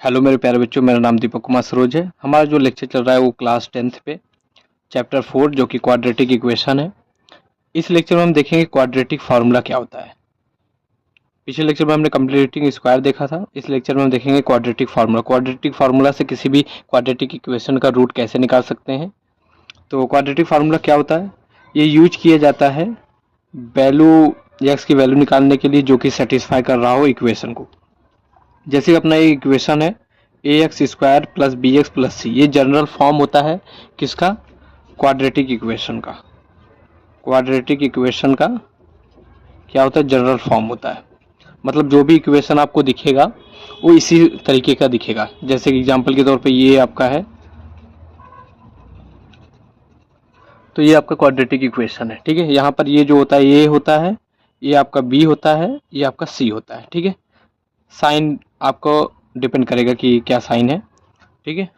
Hello मेरे प्यारे बच्चों, मेरा नाम दीपक कुमार सरोज है। हमारा जो लेक्चर चल रहा है वो क्लास 10th पे चैप्टर 4 जो कि क्वाड्रेटिक इक्वेशन है। इस लेक्चर में हम देखेंगे क्वाड्रेटिक फार्मूला क्या होता है। पिछले लेक्चर में हमने कंप्लीटिंग स्क्वायर देखा था। इस लेक्चर में हम देखेंगे क्वाड्रेटिक फार्मूला। क्वाड्रेटिक फार्मूला से किसी भी क्वाड्रेटिक इक्वेशन का रूट कैसे निकाल सकते हैं। तो क्वाड्रेटिक फार्मूला क्या होता है, ये यूज किया जाता है वैल्यू एक्स की वैल्यू निकालने के लिए जो कि सेटिस्फाई कर रहा हो इक्वेशन को। जैसे अपना ये इक्वेशन है a x square plus b x plus c, ये जनरल फॉर्म होता है किसका, क्वाड्रेटिक इक्वेशन का। क्वाड्रेटिक इक्वेशन का क्या होता है, जनरल फॉर्म होता है। मतलब जो भी इक्वेशन आपको दिखेगा वो इसी तरीके का दिखेगा। जैसे कि एग्जांपल के तौर पे ये आपका है, तो ये आपका क्वाड्रेटिक इक्वेशन है। ठीक है, यहाँ पर ये जो होता है ये होता है, ये आपका बी होता है, ये आपका सी होता है। ठीक है, साइन आपको डिपेंड करेगा कि क्या साइन है। ठीक है,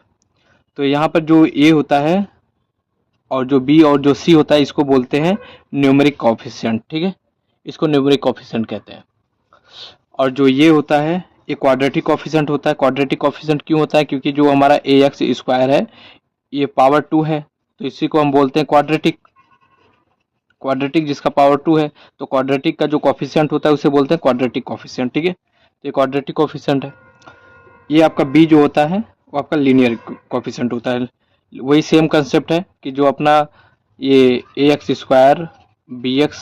तो यहाँ पर जो ए होता है और जो बी और जो सी होता है इसको बोलते हैं न्यूमेरिक कोएफिशिएंट। ठीक है, इसको न्यूमेरिक कोएफिशिएंट कहते हैं। और जो ये होता है ये क्वाड्रेटिक कोएफिशिएंट होता है। क्वाड्रेटिक कोएफिशिएंट क्यों होता है, क्योंकि जो हमारा ए एक्स स्क्वायर है ये पावर 2 है, तो इसी को हम बोलते हैं क्वाड्रेटिक। क्वाड्रेटिक जिसका पावर 2 है, तो क्वाड्रेटिक का जो कोएफिशिएंट होता है उसे बोलते हैं क्वाड्रेटिक कोएफिशिएंट। ठीक है, तो ये क्वाड्रेटिक कोएफिशिएंट है। ये आपका बी जो होता है वो आपका लीनियर कोएफिशिएंट होता है। वही सेम कंसेप्ट है कि जो अपना ये a x square b x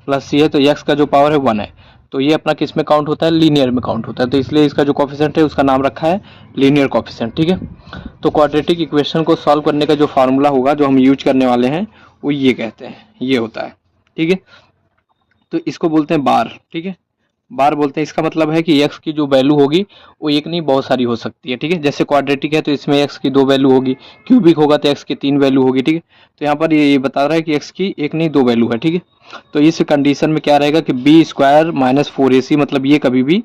plus c है, तो एक्स का जो पावर है 1 है, तो ये अपना किस में काउंट होता है, लीनियर में काउंट होता है। तो इसलिए इसका जो कोएफिशिएंट है उसका नाम रखा है लीनियर कोएफिशिएंट। ठीक है, तो क्वाड्रेटिक इक्वेशन को सॉल्व करने का जो फार्मूला होगा जो हम यूज करने वाले हैं वो ये कहते हैं, ये होता है। ठीक है, तो इसको बोलते हैं बार। ठीक है, बार बोलते हैं। इसका मतलब है कि x की जो वैल्यू होगी वो एक नहीं बहुत सारी हो सकती है। ठीक है, जैसे क्वाड्रेटिक है तो इसमें x की 2 वैल्यू होगी, क्यूबिक होगा तो x की 3 वैल्यू होगी। ठीक है, तो यहाँ पर ये बता रहा है कि x की एक नहीं 2 वैल्यू है। ठीक है, तो इस कंडीशन में क्या रहेगा कि बी स्क्वायर माइनस 4ac, मतलब ये कभी भी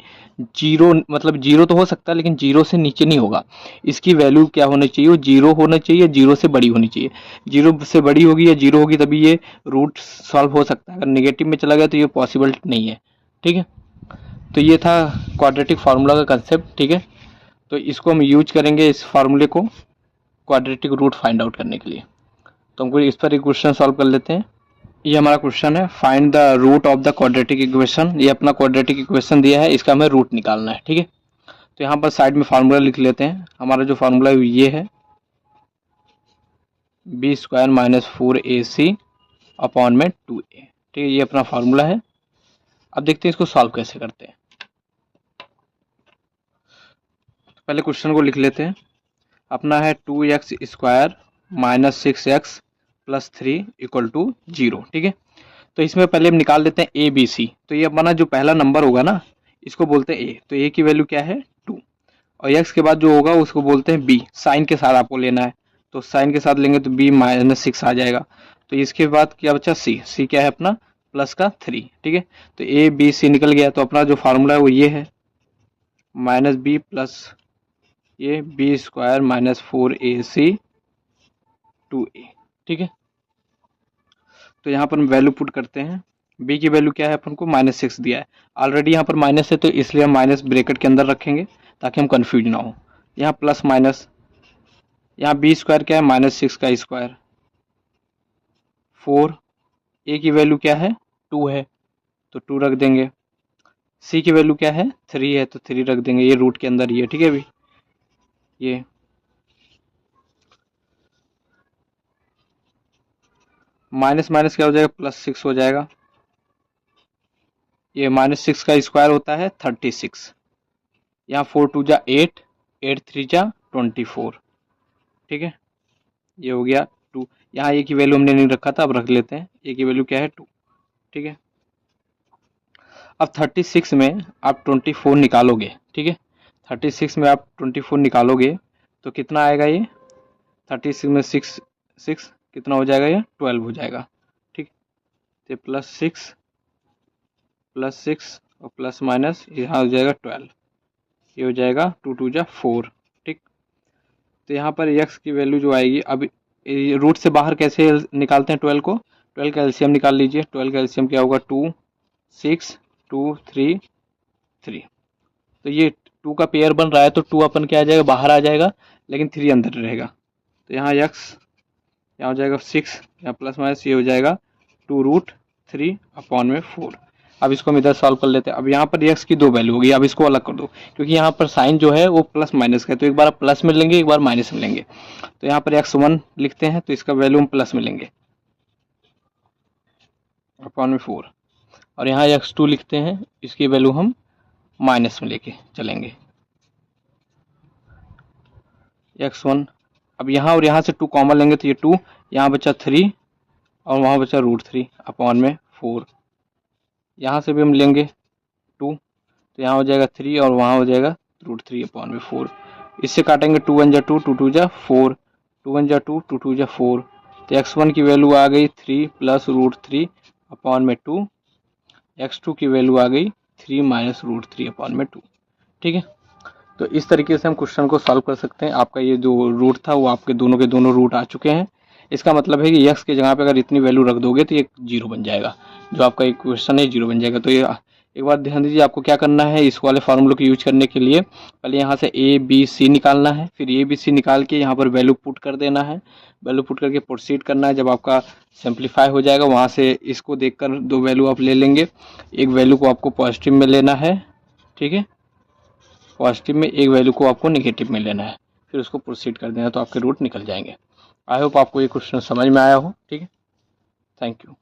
जीरो, मतलब जीरो तो हो सकता है लेकिन जीरो से नीचे नहीं होगा। इसकी वैल्यू क्या होनी चाहिए, वो जीरो होना चाहिए, जीरो से बड़ी होनी चाहिए। जीरो से बड़ी होगी या जीरो होगी तभी ये रूट सॉल्व हो सकता है। अगर नेगेटिव में चला गया तो ये पॉसिबल नहीं है। ठीक है, तो ये था क्वाड्रेटिक फार्मूला का कंसेप्ट। ठीक है, तो इसको हम यूज करेंगे इस फार्मूले को क्वाड्रेटिक रूट फाइंड आउट करने के लिए। तो हमको इस पर एक क्वेश्चन सॉल्व कर लेते हैं। ये हमारा क्वेश्चन है, find the root of the quadratic equation. ये अपना क्वाड्रेटिक इक्वेशन दिया है, इसका हमें रूट निकालना है। ठीक है, तो यहाँ पर साइड में फार्मूला लिख लेते हैं। हमारा जो फार्मूला है ये है B square minus 4ac upon में 2a। ठीक है, ये अपना फार्मूला है। अब देखते हैं इसको सॉल्व कैसे करते हैं। पहले क्वेश्चन को लिख लेते हैं। अपना है 2x square minus 6x plus 3 equal to 0। ठीक है, तो इसमें पहले हम निकाल लेते हैं ए बी सी। तो ये अपना जो पहला नंबर होगा ना इसको बोलते हैं ए, तो ए की वैल्यू क्या है 2, और x के बाद जो होगा उसको बोलते हैं बी। साइन के साथ आपको लेना है, तो साइन के साथ लेंगे तो b माइनस 6 आ जाएगा। तो इसके बाद क्या बचा सी। सी क्या है अपना प्लस का 3। ठीक है, तो ए बी सी निकल गया। तो अपना जो फार्मूला है वो ये है माइनस बी प्लस ये B square minus 4ac 2a। ठीक है, तो यहाँ पर हम वैल्यू पुट करते हैं। b की वैल्यू क्या है, अपन को -6 दिया है। ऑलरेडी यहाँ पर माइनस है तो इसलिए हम माइनस ब्रैकेट के अंदर रखेंगे ताकि हम कंफ्यूज ना हो। यहाँ प्लस माइनस, यहाँ बी स्क्वायर क्या है -6 का स्क्वायर 4, a की वैल्यू क्या है 2 है तो 2 रख देंगे। c की वैल्यू क्या है 3 है तो 3 रख देंगे, ये रूट के अंदर ही है। ठीक है, अभी ये माइनस माइनस क्या हो जाएगा +6 हो जाएगा। ये -6 का स्क्वायर होता है 36। यहाँ 4 2 जा 8, 8 3 जा 24। ठीक है, ये हो गया 2। यहाँ ए की वैल्यू हमने नहीं रखा था, अब रख लेते हैं। ए की वैल्यू क्या है 2। ठीक है, अब 36 में आप 24 निकालोगे। ठीक है, 36 में आप 24 निकालोगे तो कितना आएगा ये 36 में 6 कितना हो जाएगा, ये 12 हो जाएगा। ठीक, तो +6 और प्लस माइनस यहाँ हो जाएगा 12, ये हो जाएगा 2 2 जा 4। ठीक, तो यहाँ पर x की वैल्यू जो आएगी, अब रूट से बाहर कैसे निकालते हैं 12 को, 12 का एलसीएम निकाल लीजिए। 12 का एलसीएम क्या होगा 2 6 2 3 3, तो ये 2 का पेयर बन रहा है तो 2 अपन क्या आ जाएगा, बाहर आ जाएगा, लेकिन 3 अंदर रहेगा। तो यहाँ x यहाँ हो जाएगा 6, यहाँ प्लस माइनस ये हो जाएगा 2√3/4। अब इसको हम इधर सॉल्व कर लेते हैं। अब यहाँ पर x की 2 वैल्यू होगी, अब इसको अलग कर दो, क्योंकि यहाँ पर साइन जो है वो प्लस माइनस का है, तो एक बार आप प्लस में लेंगे, एक बार माइनस में लेंगे। तो यहाँ पर x1 लिखते हैं, तो इसका वैल्यू हम प्लस में लेंगे /4, और यहाँ x2 लिखते हैं, इसकी वैल्यू हम माइनस में लेके चलेंगे x1। अब यहाँ और यहाँ से 2 कॉमन लेंगे तो ये 2, यहाँ बचा 3 और वहाँ बचा √3/4। यहाँ से भी हम लेंगे 2, तो यहाँ हो जाएगा 3 और वहाँ हो जाएगा √3/4। इससे काटेंगे 2 1 जा 2, 2 2 जा 4, 2 1 जा 2, 2 2 जा 4। तो x1 की वैल्यू आ गई 3 + √3/2, x2 की वैल्यू आ गई 3 - √3/2। ठीक है, तो इस तरीके से हम क्वेश्चन को सॉल्व कर सकते हैं। आपका ये जो रूट था वो आपके दोनों के दोनों रूट आ चुके हैं। इसका मतलब है कि x के जगह पे अगर इतनी वैल्यू रख दोगे तो ये 0 बन जाएगा, जो आपका एक क्वेश्चन है 0 बन जाएगा। तो ये एक बात ध्यान दीजिए, आपको क्या करना है, इस वाले फार्मूले को यूज करने के लिए पहले यहाँ से a b c निकालना है, फिर a b c निकाल के यहाँ पर वैल्यू पुट कर देना है, वैल्यू पुट करके प्रोसीड करना है। जब आपका सिंप्लीफाई हो जाएगा वहाँ से इसको देखकर 2 वैल्यू आप ले लेंगे, एक वैल्यू को आपको पॉजिटिव में लेना है, ठीक है, पॉजिटिव में, एक वैल्यू को आपको नेगेटिव में लेना है, फिर उसको प्रोसीड कर देना, तो आपके रूट निकल जाएंगे। आई होप आपको ये क्वेश्चन समझ में आया हो। ठीक है, थैंक यू।